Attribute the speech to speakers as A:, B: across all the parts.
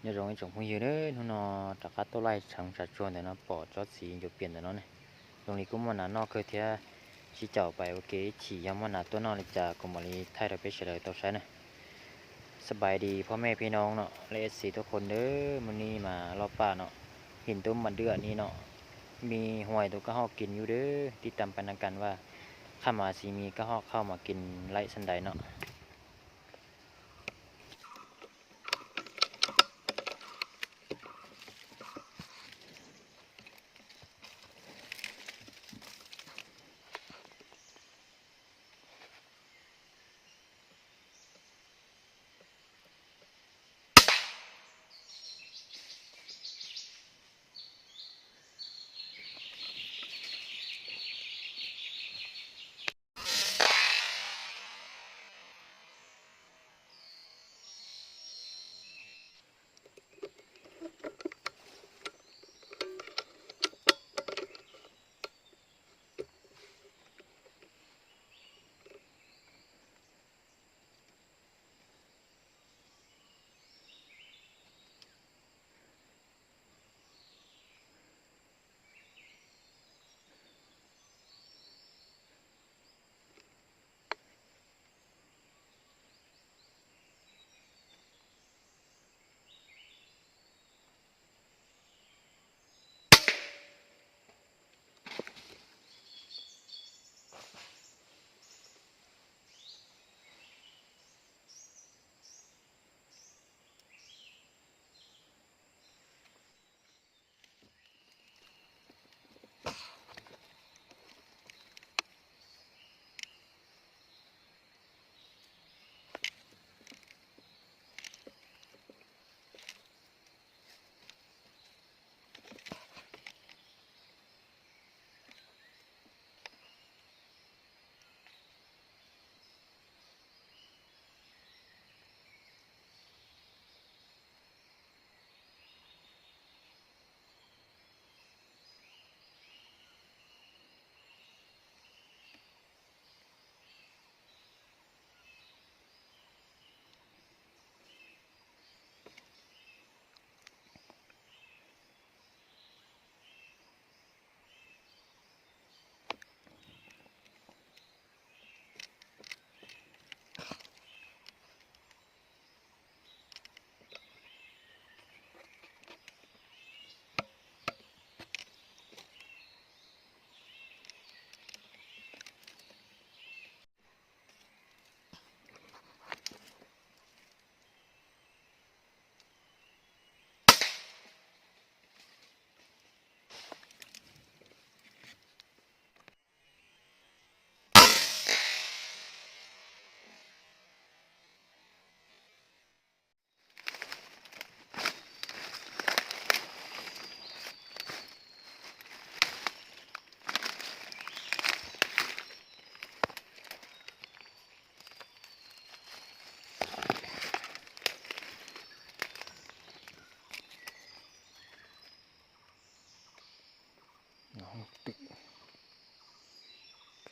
A: nhớ rồi trồng không nhiều đấy nó trả cá tô lai chẳng trả chuồn để nó bỏ cho xí nhiều tiền để nó nàyตรงนี้ก็มันน่ะนอกเคยเที่ยชี้เจ้าไปโอเคฉี่ยามมันน่ะตัวนอกเลยจะก็มาลีไทยเราไปเฉลยตัวใช้นะสบายดีพ่อแม่พี่น้องเนาะเลสสีทุกคนเด้อมื้อนี้มารอบป่าเนาะหินตุ้มมันเดือดนี่เนาะมีหวยตัวก็ฮอกกินอยู่เด้อติดตามไปนำกันว่าข้ามาสีมีก็ฮอกเข้ามากินไล่สันใดเนาะ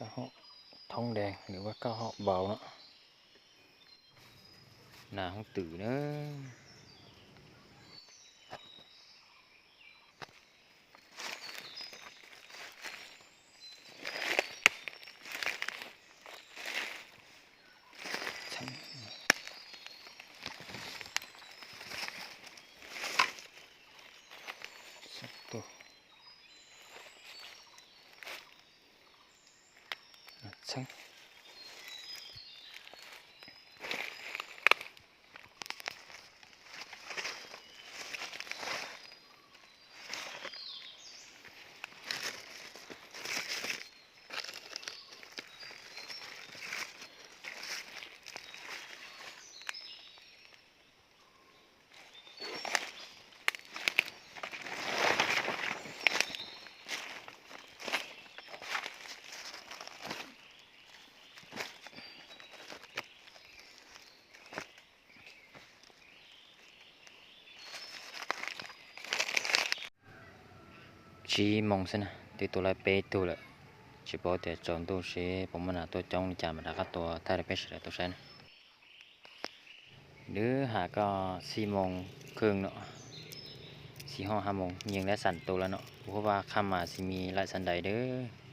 A: กระเหาะทองแดงหรือว่ากระเหาะเบาเนาะหน้าห้องตื่นเนอะสักตัว sáng chỉ mong xem nè từตัว lại béตัวlại chỉ bảo để chọnตัวsẽผมมันตัวจ้องจามันก็ตัวถ้าได้เป็นสิ่งตัวใช่นะหรือหาก็4 โมงครึ่งเนาะ4 โมง 5 โมงยังได้สั่นตัวแล้วเนาะเพราะว่าข้ามมาสิมีหลายสันใดเด้อ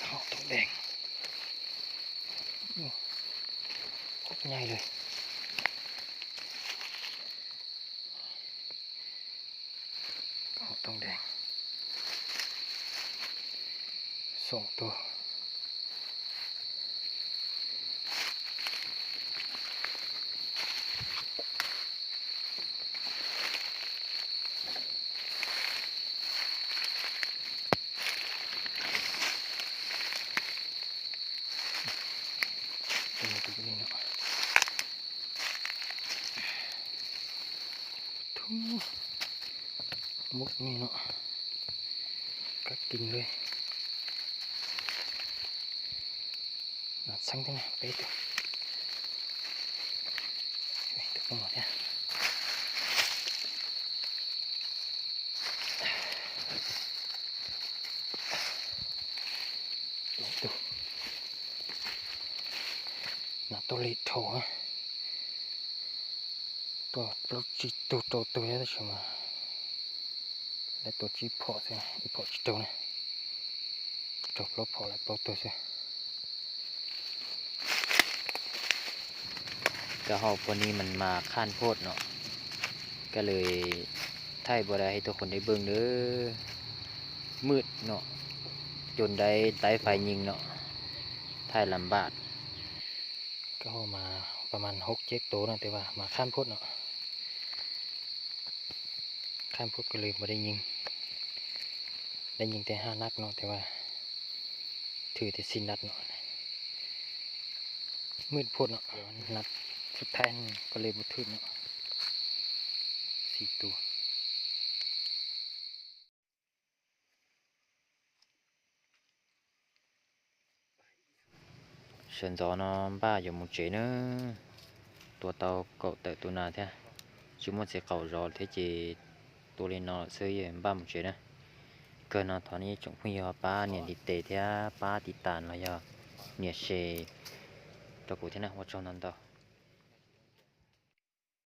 A: ข้าวตัวแดงโคตรใหญ่เลยข้าวตัวแดง2 ตัวตัวนี้เนาะทุ่งมุกนี่เนาะก็กินเลยน่าสั่งที่ไหนไปตัวตัวหมดเนี่ย ตัวเล็กโถตัวรถจีตัวนี้ใช่ไหมแล้วตัวจีพอใช่ไหมอีพอจีตัวนี้จบรถพอแล้วรถตัวใช่ก็หอบวันนี้มันมาข้านโพดเนาะก็เลยถ่ายบ่ได้ให้ทุกคนได้เบิ่งเด้อมืดเนาะจนได้ไฟยิงเนาะถ่ายลำบากก็มาประมาณ6-7 ตัวนะแต่ว่ามาข้ามพุทธเนาะข้ามพุทธก็เลยไม่ได้ยิงแต่5 นัดเนาะแต่ว่าถือแต่10 นัดเนาะมืดพุทธเนาะนัดสุดท้ายก็เลยบุทึกเนาะ4 ตัวsườn gió nó ba giờ một chế nữa tua tàu cậu tại tua nào thế chứ muốn sẽ cậu gió thế chỉ tua lên nó xây ba một chế nữa cơ nó thằng này chúng bây giờ ba nhiệt đi tệ thế ba đi tàn là giờ nhiệt xe cho cụ thế nào một trong năm tàu